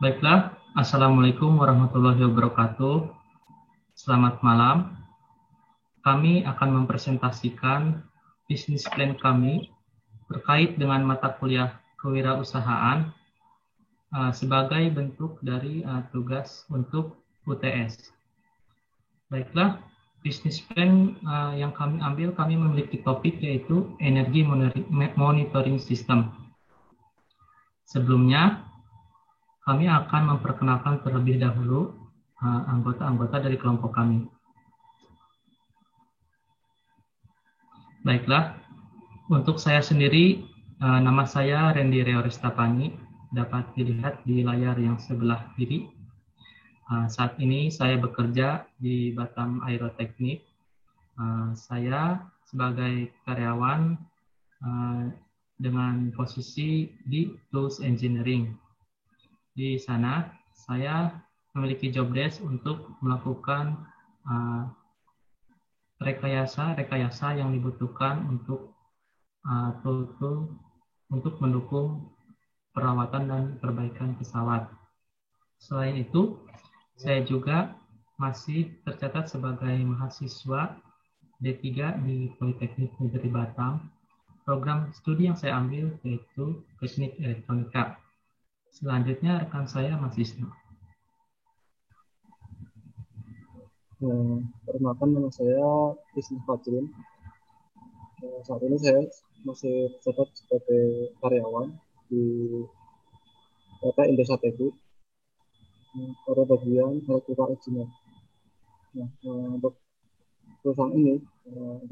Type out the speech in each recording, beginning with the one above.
Baiklah, Assalamualaikum warahmatullahi wabarakatuh. Selamat malam. Kami akan mempresentasikan bisnis plan kami terkait dengan mata kuliah kewirausahaan sebagai bentuk dari tugas untuk UTS. Baiklah, bisnis plan yang kami ambil, kami memiliki topik yaitu energi monitoring system. Sebelumnya, kami akan memperkenalkan terlebih dahulu anggota-anggota dari kelompok kami. Baiklah, untuk saya sendiri, nama saya Randy Reorestapani, dapat dilihat di layar yang sebelah kiri. Saat ini saya bekerja di Batam Aeroteknik. Saya sebagai karyawan dengan posisi di Tools Engineering. Di sana saya memiliki job desk untuk melakukan rekayasa yang dibutuhkan untuk tool-tool untuk mendukung perawatan dan perbaikan pesawat. Selain itu, saya juga masih tercatat sebagai mahasiswa D3 di Politeknik Negeri Batam. Program studi yang saya ambil yaitu Teknik Elektronika. Selanjutnya rekan saya Mas Isnu. Perkenalkan, nama saya Isnu Fajrin. Saat ini saya masih tercatat sebagai karyawan di PT Indosat Teki pada bagian electrical engineer. Untuk perusahaan ini,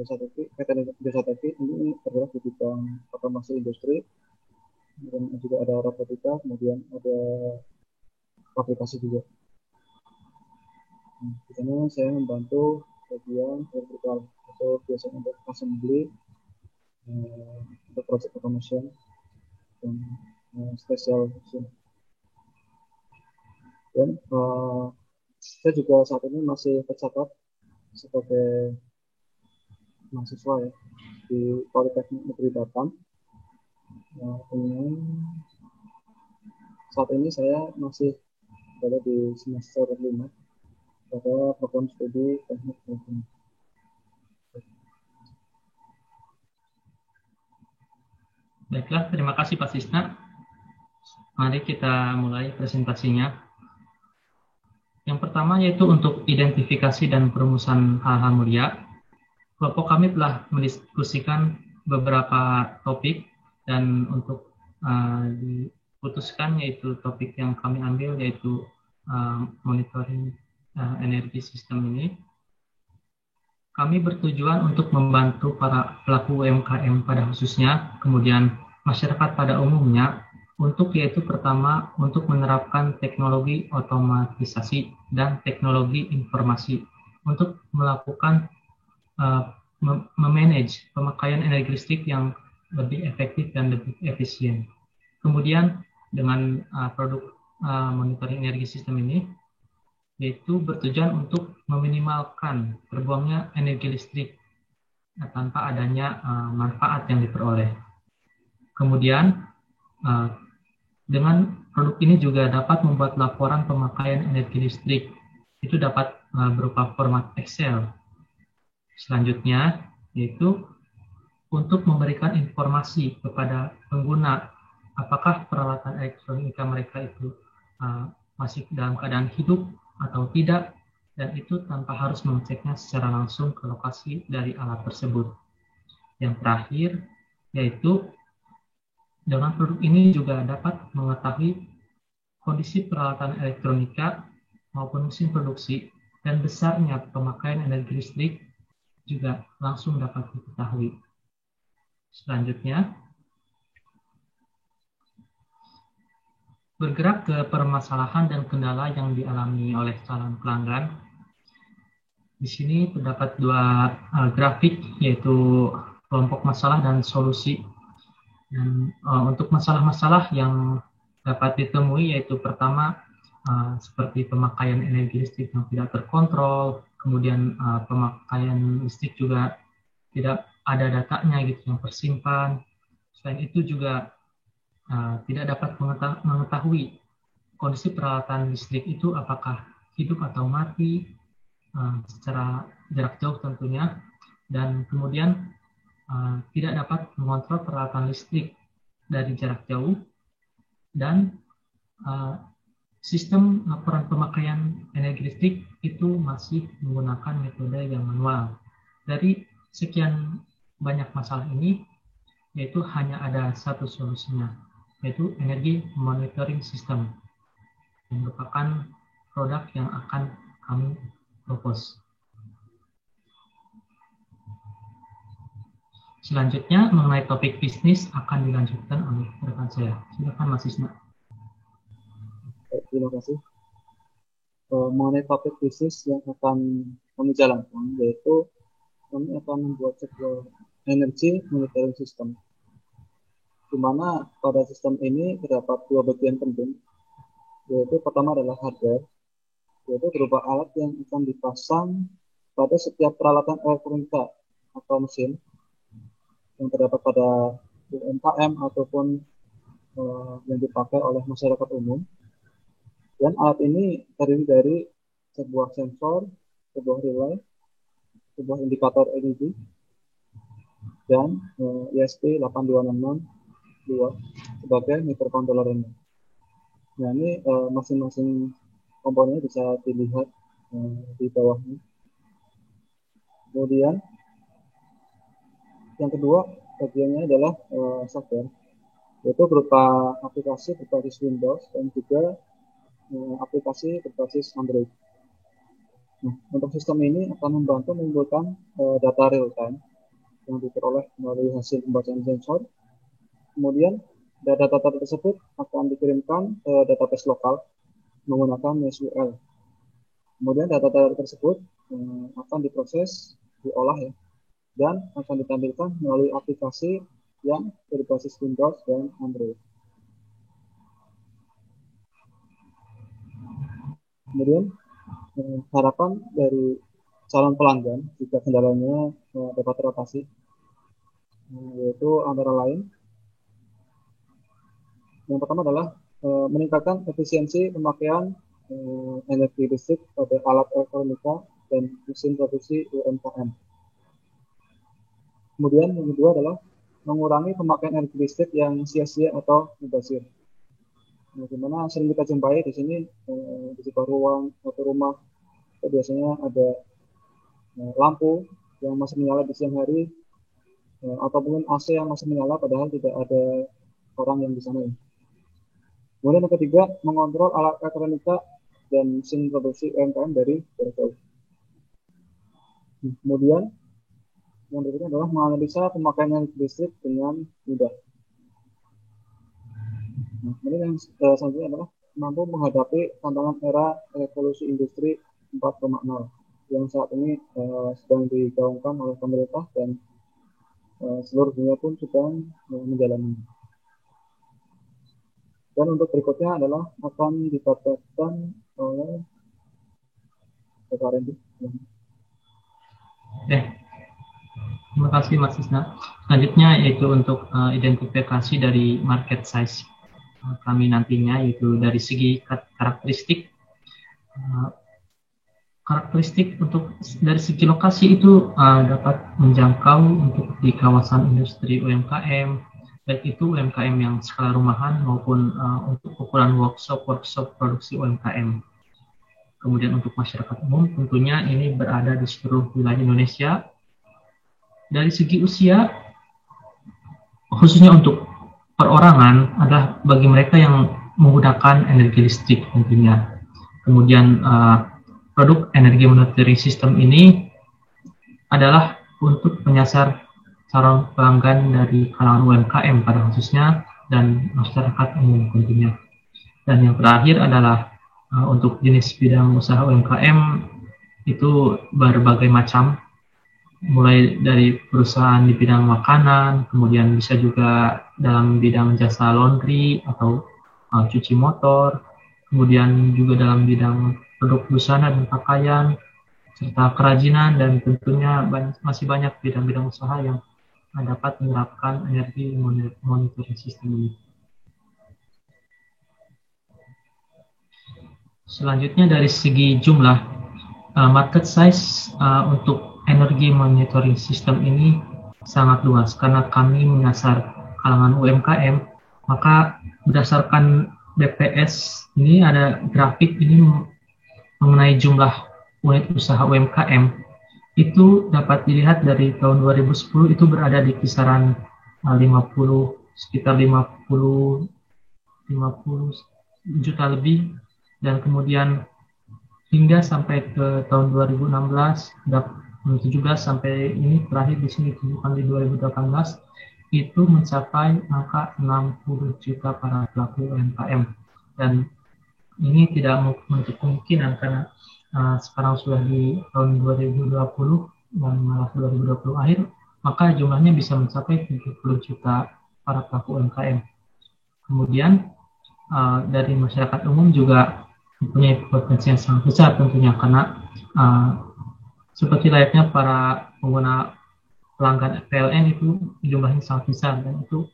PT Indosat Teki ini bergerak di bidang otomasi industri, dan juga ada robotika, kemudian ada aplikasi juga. Di sana saya membantu bagian electrical atau biasanya untuk assembly, untuk project automation dan special machine. Dan saya juga saat ini masih tercatat sebagai mahasiswa ya di Politeknik Negeri Batam. Saat ini saya masih berada di semester 5 pada program studi teknik elektronik. Baiklah, terima kasih Pak Sisna. Mari kita mulai presentasinya. Yang pertama yaitu untuk identifikasi dan perumusan hal-hal mulia. Kelompok kami telah mendiskusikan beberapa topik dan untuk diputuskan yaitu topik yang kami ambil yaitu monitoring energi sistem ini. Kami bertujuan untuk membantu para pelaku UMKM pada khususnya, kemudian masyarakat pada umumnya, untuk yaitu pertama untuk menerapkan teknologi otomatisasi dan teknologi informasi untuk melakukan memanage pemakaian energi listrik yang lebih efektif dan lebih efisien. Kemudian dengan produk monitoring energi sistem ini yaitu bertujuan untuk meminimalkan terbuangnya energi listrik tanpa adanya manfaat yang diperoleh. Kemudian dengan produk ini juga dapat membuat laporan pemakaian energi listrik. Itu dapat berupa format Excel. Selanjutnya yaitu untuk memberikan informasi kepada pengguna apakah peralatan elektronika mereka itu masih dalam keadaan hidup atau tidak, dan itu tanpa harus mengeceknya secara langsung ke lokasi dari alat tersebut. Yang terakhir yaitu dengan produk ini juga dapat mengetahui kondisi peralatan elektronika maupun mesin produksi dan besarnya pemakaian energi listrik juga langsung dapat diketahui. Selanjutnya, bergerak ke permasalahan dan kendala yang dialami oleh calon pelanggan. Di sini terdapat dua grafik, yaitu kelompok masalah dan solusi. Dan untuk masalah-masalah yang dapat ditemui yaitu pertama seperti pemakaian energi listrik yang tidak terkontrol, kemudian pemakaian listrik juga tidak ada datanya gitu yang tersimpan. Selain itu juga tidak dapat mengetahui kondisi peralatan listrik itu apakah hidup atau mati, secara jarak jauh tentunya, dan kemudian tidak dapat mengontrol peralatan listrik dari jarak jauh, dan sistem laporan pemakaian energi listrik itu masih menggunakan metode yang manual. Dari sekian banyak masalah ini, yaitu hanya ada satu solusinya, yaitu energi monitoring system, yang merupakan produk yang akan kami propose. Selanjutnya, mengenai topik bisnis akan dilanjutkan oleh rekan saya. Silakan Mas Isna. Terima kasih. Mengenai topik bisnis yang akan kami jalankan, yaitu kami akan membuat sebuah energy monitoring system, di mana pada sistem ini terdapat dua bagian penting, yaitu pertama adalah hardware, yaitu berupa alat yang akan dipasang pada setiap peralatan elektronika atau mesin yang terdapat pada UMKM ataupun yang dipakai oleh masyarakat umum. Dan alat ini terdiri dari sebuah sensor, sebuah relay, sebuah indikator LED, dan ESP8266 sebagai microcontrollernya. Nah, ini masing-masing komponennya bisa dilihat di bawahnya. Kemudian yang kedua bagiannya adalah software, yaitu berupa aplikasi berbasis Windows dan juga aplikasi berbasis Android. Nah, untuk sistem ini akan membantu mengumpulkan data real time yang diperoleh melalui hasil pembacaan sensor. Kemudian data-data tersebut akan dikirimkan ke database lokal menggunakan MySQL. Kemudian data-data tersebut akan diproses, diolah ya, dan akan ditampilkan melalui aplikasi yang berbasis Windows dan Android. Kemudian harapan dari calon pelanggan jika kendalanya dapat teratasi, yaitu antara lain yang pertama adalah meningkatkan efisiensi pemakaian energi listrik pada alat elektronika dan mesin produksi UMKM. Kemudian yang kedua adalah mengurangi pemakaian energi listrik yang sia-sia atau mubazir. Nah, dimana sering kita jumpai di sini di sebuah ruang atau rumah biasanya ada lampu yang masih menyala di siang hari atau mungkin AC yang masih menyala padahal tidak ada orang yang di sana. Kemudian yang ketiga, mengontrol alat elektronika dan mesin produksi UMKM dari jarak jauh. Kemudian yang berikutnya adalah menganalisa pemakaian energi listrik dengan mudah. Nah, kemudian yang selanjutnya adalah mampu menghadapi tantangan era revolusi industri 4.0 yang saat ini sedang digaungkan oleh pemerintah dan seluruh dunia pun sedang menjalani. Dan untuk berikutnya adalah akan dipraktekkan oleh Pak Randy. Terima kasih Mas Isna. Selanjutnya yaitu untuk identifikasi dari market size kami nantinya, yaitu dari segi karakteristik. Karakteristik untuk dari segi lokasi itu dapat menjangkau untuk di kawasan industri UMKM, baik itu UMKM yang skala rumahan maupun untuk ukuran workshop produksi UMKM. Kemudian untuk masyarakat umum tentunya ini berada di seluruh wilayah Indonesia. Dari segi usia, khususnya untuk perorangan adalah bagi mereka yang menggunakan energi listrik tentunya. Kemudian produk energi monitoring system ini adalah untuk menyasar calon pelanggan dari kalangan UMKM pada khususnya dan masyarakat umum tentunya. Dan yang terakhir adalah untuk jenis bidang usaha UMKM itu berbagai macam, mulai dari perusahaan di bidang makanan, kemudian bisa juga dalam bidang jasa laundry atau cuci motor, kemudian juga dalam bidang produk busana dan pakaian, serta kerajinan, dan tentunya masih banyak bidang-bidang usaha yang dapat menerapkan energi monitoring system ini. Selanjutnya dari segi jumlah, market size untuk energi monitoring system ini sangat luas karena kami menyasar kalangan UMKM. Maka berdasarkan BPS ini ada grafik ini mengenai jumlah unit usaha UMKM. Itu dapat dilihat dari tahun 2010 itu berada di kisaran 50 sekitar 50 juta lebih, dan kemudian hingga sampai ke tahun 2016 17 sampai ini terakhir di sini ditunjukkan di 2018 itu mencapai angka 60 juta para pelaku UMKM, dan ini tidak menutup kemungkinan karena sekarang sudah di tahun 2020 dan malah 2020 akhir, maka jumlahnya bisa mencapai 70 juta para pelaku UMKM. Kemudian dari masyarakat umum juga mempunyai potensi yang sangat besar tentunya karena seperti layaknya para pengguna pelanggan PLN itu jumlahnya sangat besar, dan itu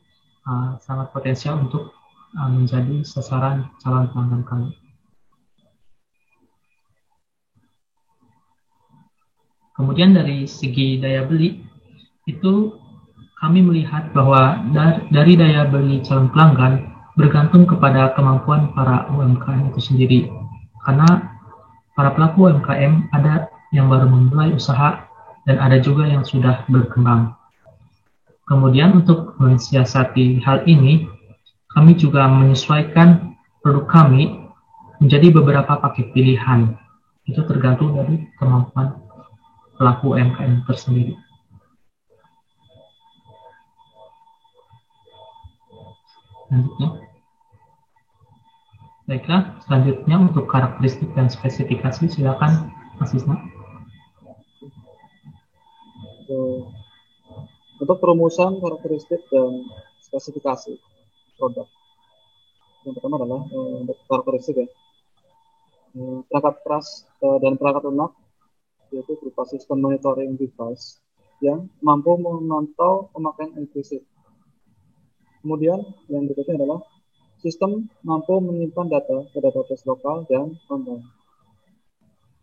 sangat potensial untuk menjadi sasaran calon pelanggan kami. Kemudian dari segi daya beli, itu kami melihat bahwa dari daya beli calon pelanggan bergantung kepada kemampuan para UMKM itu sendiri. Karena para pelaku UMKM ada yang baru memulai usaha dan ada juga yang sudah berkembang. Kemudian untuk mensiasati hal ini, kami juga menyesuaikan produk kami menjadi beberapa paket pilihan. Itu tergantung dari kemampuan pelaku UMKM tersendiri. Selanjutnya. Baiklah, selanjutnya untuk karakteristik dan spesifikasi, silakan Mas Isna. Untuk perumusan karakteristik dan spesifikasi produk, yang pertama adalah untuk karakteristik ya, perangkat keras dan perangkat lunak, yaitu berupa sistem monitoring device yang mampu memantau pemakaian implicit. Kemudian yang berikutnya adalah sistem mampu menyimpan data ke database lokal dan online.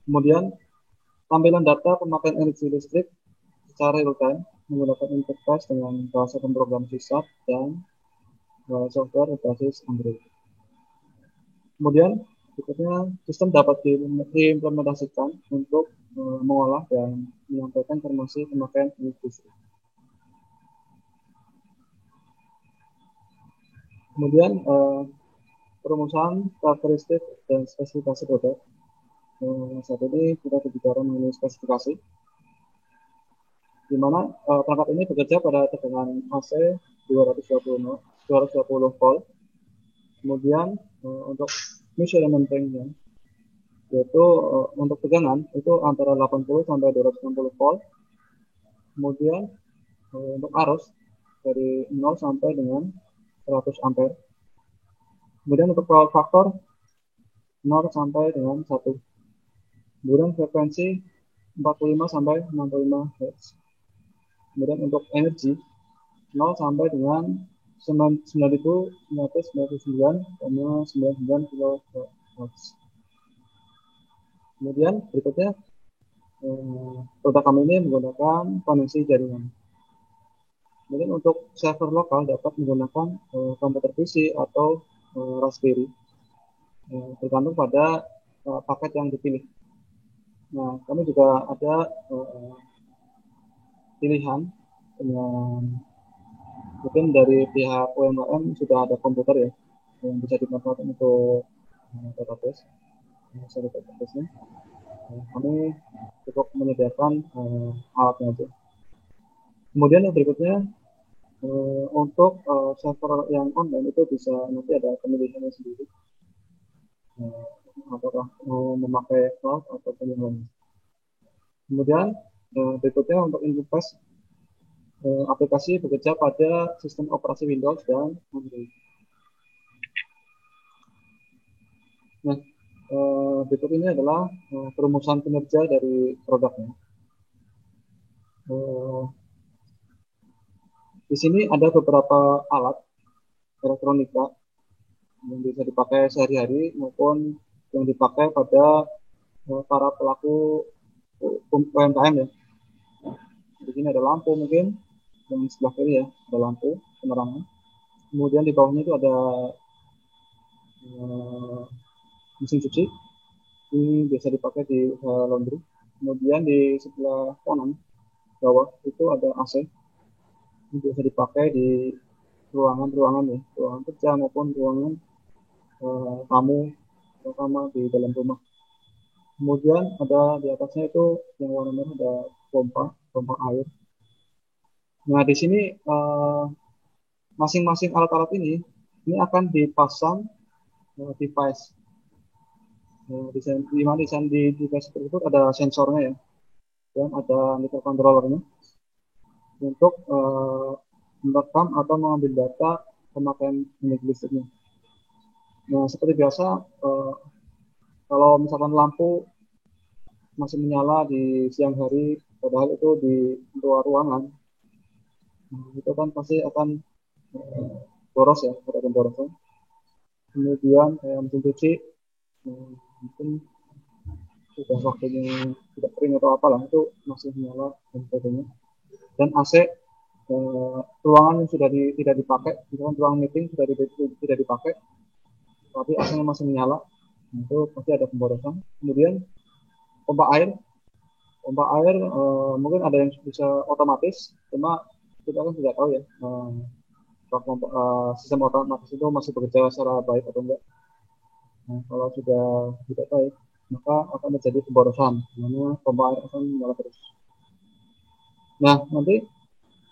Kemudian tampilan data pemakaian energi listrik secara real time menggunakan interface dengan bahasa pemrogram C# dan software berbasis Android. Kemudian berikutnya sistem dapat diimplementasikan untuk mengolah dan menyampaikan informasi pemakaian energi listrik. Kemudian perumusan karakteristik dan spesifikasi produk. Saat ini kita berbicara mengenai spesifikasi, di mana perangkat ini bekerja pada tegangan AC 220 volt. Kemudian untuk measurement range-nya, yaitu untuk tegangan itu antara 80 sampai 260 volt. Kemudian untuk arus dari 0 sampai dengan 100 ampere. Kemudian untuk power factor 0 sampai dengan 1. Kemudian frekuensi 45 sampai 65 Hz. Kemudian untuk energi 0 sampai dengan 9.999,99 kHz. Kemudian berikutnya produk kami ini menggunakan koneksi jaringan. Kemudian untuk server lokal dapat menggunakan komputer PC atau Raspberry, tergantung pada paket yang dipilih. Nah, kami juga ada pilihan dengan mungkin dari pihak UMKM sudah ada komputer ya yang bisa dimanfaatkan untuk database, database-nya. Kami cukup menyediakan alatnya aja. Kemudian yang berikutnya untuk server yang online itu bisa nanti ada pemilihannya sendiri, apakah mau memakai cloud atau yang lain. Kemudian berikutnya untuk interface aplikasi bekerja pada sistem operasi Windows dan Android. Nah, berikut ini adalah perumusan kinerja dari produknya. Di sini ada beberapa alat elektronika yang bisa dipakai sehari-hari maupun yang dipakai pada para pelaku UMKM ya. Di sini ada lampu mungkin, yang sebelah kiri ya, ada lampu penerangan. Kemudian di bawahnya itu ada mesin cuci, ini biasa dipakai di laundry. Kemudian di sebelah kanan bawah itu ada AC, ini biasa dipakai di ruangan-ruangan ya, ruangan kerja maupun ruangan tamu, terutama di dalam rumah. Kemudian ada di atasnya itu yang warna merah ada pompa air. Nah di sini masing-masing alat-alat ini akan dipasang device. Desain di device tersebut ada sensornya ya, dan ada microcontrollernya untuk merekam atau mengambil data pemakaian energi listriknya. Nah seperti biasa, kalau misalkan lampu masih menyala di siang hari, padahal itu di luar ruangan, itu kan pasti akan boros ya, ada pemborosan. Kemudian mesin cuci mungkin sudah waktunya tidak kering atau apalah, itu masih menyala dan sebagainya. Dan AC ruangan yang sudah tidak dipakai, misalkan ruang meeting sudah tidak dipakai, tapi AC-nya masih menyala, itu pasti ada pemborosan. Kemudian pompa air mungkin ada yang bisa otomatis, cuma kita kan tidak tahu ya sistem otomatis itu masih bekerja secara baik atau enggak. Nah, kalau sudah tidak baik, maka akan terjadi pemborosan, dimana pompa air akan menyala terus. Nah, nanti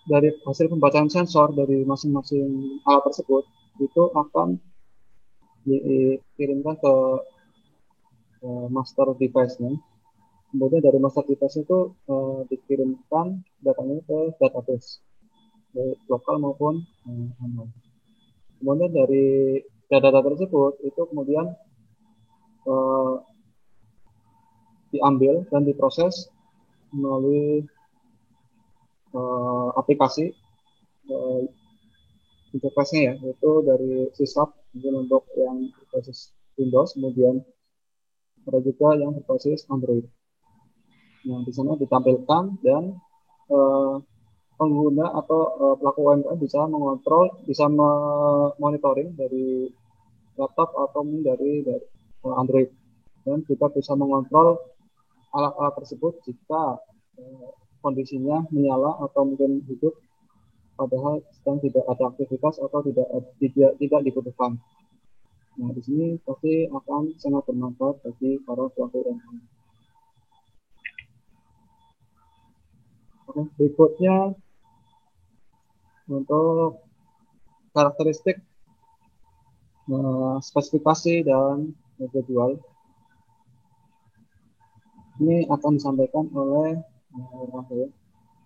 dari hasil pembacaan sensor dari masing-masing alat tersebut itu akan dikirimkan ke master device-nya. Kemudian dari master device itu dikirimkan datanya ke database, baik lokal maupun online. Kemudian dari data-data tersebut itu kemudian diambil dan diproses melalui aplikasi interface-nya ya, yaitu dari sysap, mungkin untuk yang berbasis Windows, kemudian ada juga yang berbasis Android. Nah, di sana ditampilkan dan pengguna atau pelaku UMKM bisa mengontrol, bisa monitoring dari laptop atau dari Android, dan juga bisa mengontrol alat-alat tersebut jika kondisinya menyala atau mungkin hidup padahal sedang tidak ada aktivitas atau tidak dibutuhkan. Nah, di sini pasti akan sangat bermanfaat bagi para pelaku UMKM. Oke, berikutnya untuk karakteristik, spesifikasi dan harga jual. Ini akan disampaikan oleh Rafael.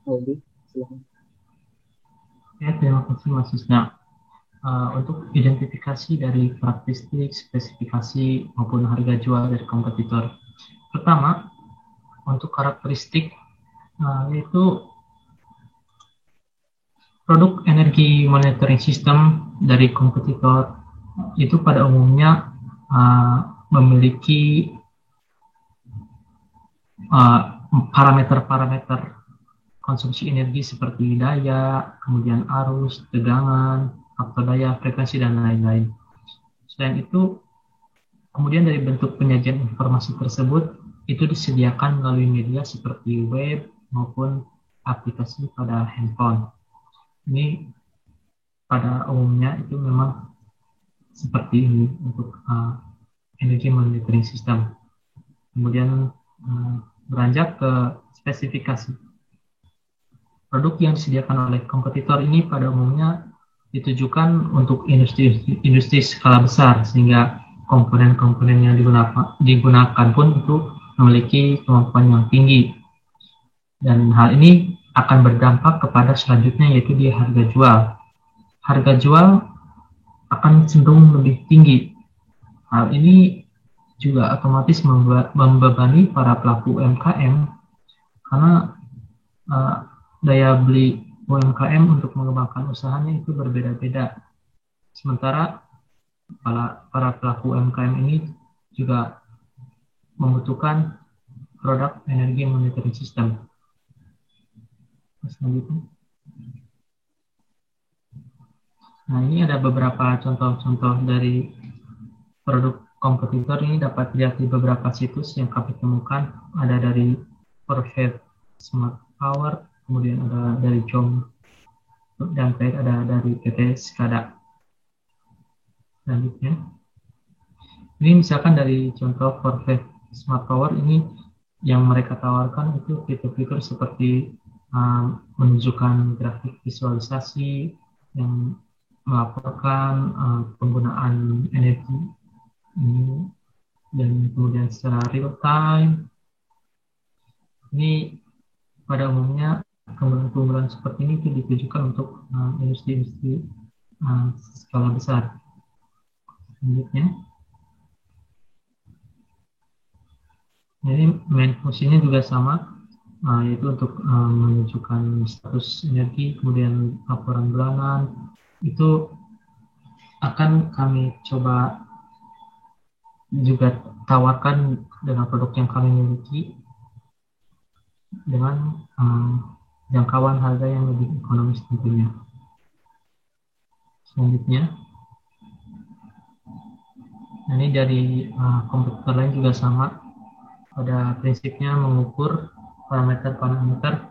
Aldi, silakan. Ya, terima kasih Mas Susna. Untuk identifikasi dari karakteristik, spesifikasi maupun harga jual dari kompetitor. Pertama, untuk karakteristik yaitu produk energi monitoring system dari kompetitor itu pada umumnya memiliki parameter-parameter konsumsi energi seperti daya, kemudian arus, tegangan, faktor daya, frekuensi, dan lain-lain. Selain itu, kemudian dari bentuk penyajian informasi tersebut itu disediakan melalui media seperti web maupun aplikasi pada handphone. Ini pada umumnya itu memang seperti ini untuk energy monitoring system. Kemudian beranjak ke spesifikasi. Produk yang disediakan oleh kompetitor ini pada umumnya ditujukan untuk industri skala besar, sehingga komponen-komponen yang digunakan pun itu memiliki kemampuan yang tinggi. Dan hal ini akan berdampak kepada selanjutnya, yaitu di harga jual. Harga jual akan cenderung lebih tinggi. Hal ini juga otomatis membebani para pelaku UMKM karena daya beli UMKM untuk mengembangkan usahanya itu berbeda-beda. Sementara para pelaku UMKM ini juga membutuhkan produk energi monitoring system. Selanjutnya. Nah, ini ada beberapa contoh-contoh dari produk kompetitor. Ini dapat dilihat di beberapa situs yang kami temukan. Ada dari Perfect Smart Power, kemudian ada dari JOM, dan terakhir ada dari PT Skada. Selanjutnya, ini misalkan dari contoh Perfect Smart Power, ini yang mereka tawarkan itu fitur-fitur seperti menunjukkan grafik visualisasi yang melaporkan penggunaan energi ini, dan kemudian secara real time. Ini pada umumnya keunggulan-keunggulan seperti ini itu ditujukan untuk industri-industri skala besar. Selanjutnya, ini main fungsinya juga sama, yaitu untuk menunjukkan status energi, kemudian laporan bulanan. Itu akan kami coba juga tawarkan dengan produk yang kami miliki dengan jangkauan harga yang lebih ekonomis tentunya. Selanjutnya, ini dari komputer lain juga sama, pada prinsipnya mengukur parameter-parameter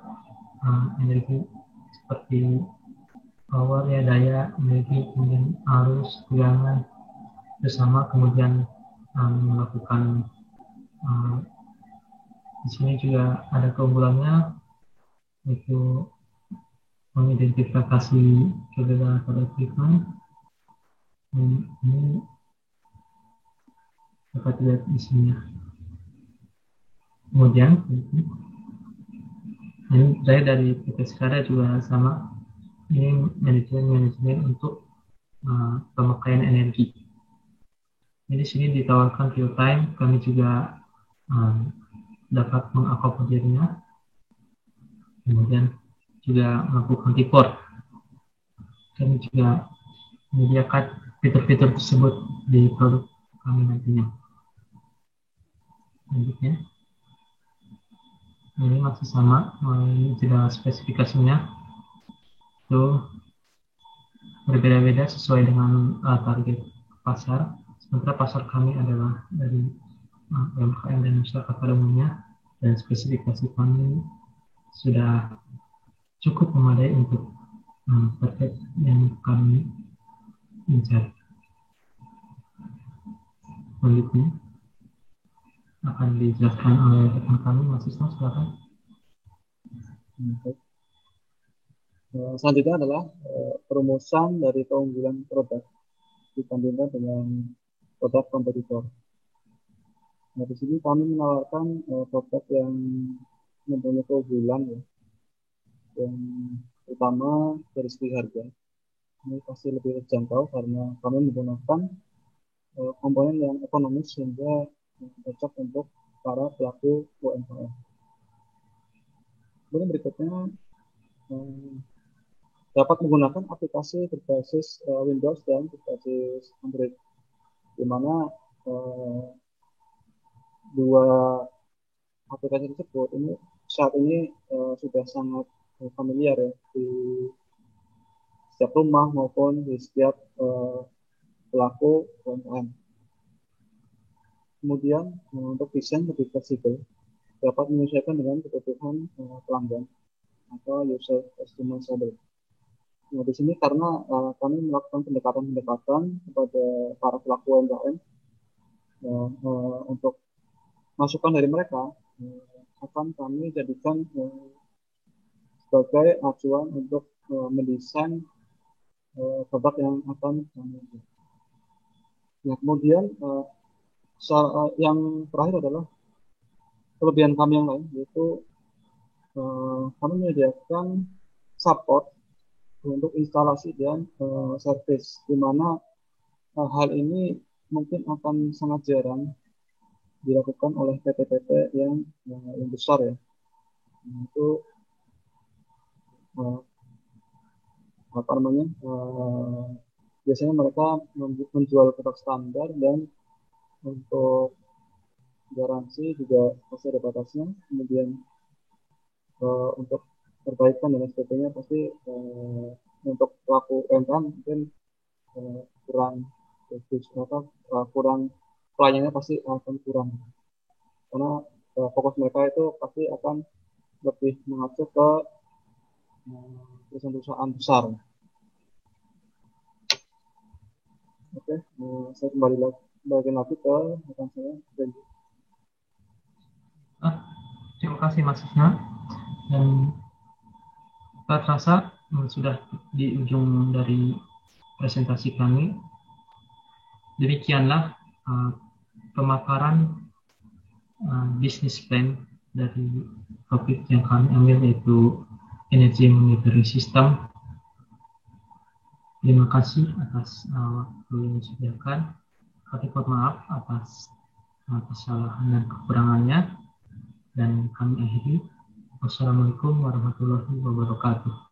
energi seperti power, ya, daya, energi, kemudian arus, tegangan, bersama, kemudian melakukan di sini juga ada keunggulannya, yaitu mengidentifikasi kegagalan pada equipment. Ini dapat dilihat di sini. Kemudian ini saya dari PT Skada juga sama, ini manajemen untuk pemakaian energi. Jadi di sini ditawarkan real time, kami juga dapat mengakomodirnya, kemudian juga melakukan report. Kami juga menyediakan fitur-fitur tersebut di produk kami nantinya. Selanjutnya, ini masih sama, ini tidak spesifikasinya itu berbeda-beda sesuai dengan target pasar. Sementara pasar kami adalah dari UMKM dan masyarakat pada umumnya, dan spesifikasi kami sudah cukup memadai untuk target yang kami incar. Selanjutnya akan dijelaskan oleh rekan kami, Mas Isma, silakan. Selanjutnya adalah perumusan dari keunggulan produk dibandingkan dengan produk kompetitor. Nah, di sini kami menawarkan produk yang mempunyai keunggulan, ya, yang utama dari segi harga. Ini pasti lebih terjangkau karena kami menggunakan komponen yang ekonomis sehingga cocok untuk para pelaku UMKM. Kemudian berikutnya dapat menggunakan aplikasi berbasis Windows dan berbasis Android, di mana dua aplikasi tersebut ini saat ini sudah sangat familiar, ya, di setiap rumah maupun di setiap pelaku UMKM. Kemudian untuk desain lebih fleksibel, dapat menyesuaikan dengan kebutuhan pelanggan atau user customizable. Nah, di sini karena kami melakukan pendekatan-pendekatan kepada para pelaku UMKM untuk masukan dari mereka akan kami jadikan sebagai acuan untuk mendesain produk yang akan kami buat. Nah, kemudian yang terakhir adalah kelebihan kami yang lain, yaitu kami menyediakan support untuk instalasi dan service, di mana hal ini mungkin akan sangat jarang dilakukan oleh PT-PT yang besar, ya. Nah, itu apa namanya, biasanya mereka menjual produk standar, dan untuk garansi juga pasti ada batasnya. Kemudian untuk perbaikan dan sebagainya pasti untuk pelaku UMKM mungkin kurang bagus atau kurang pelayanannya pasti akan kurang karena fokus mereka itu pasti akan lebih mengacu ke perusahaan-perusahaan besar. Oke, saya kembali lagi ke rekan saya. Terima kasih Mas Isna. Dan tak terasa sudah di ujung dari presentasi kami. Demikianlah pemaparan bisnis plan dari topik yang kami ambil, yaitu energy monitoring system. Terima kasih atas waktu yang disediakan. Kami mohon maaf atas kesalahan dan kekurangannya, dan kami akhiri. Wassalamualaikum warahmatullahi wabarakatuh.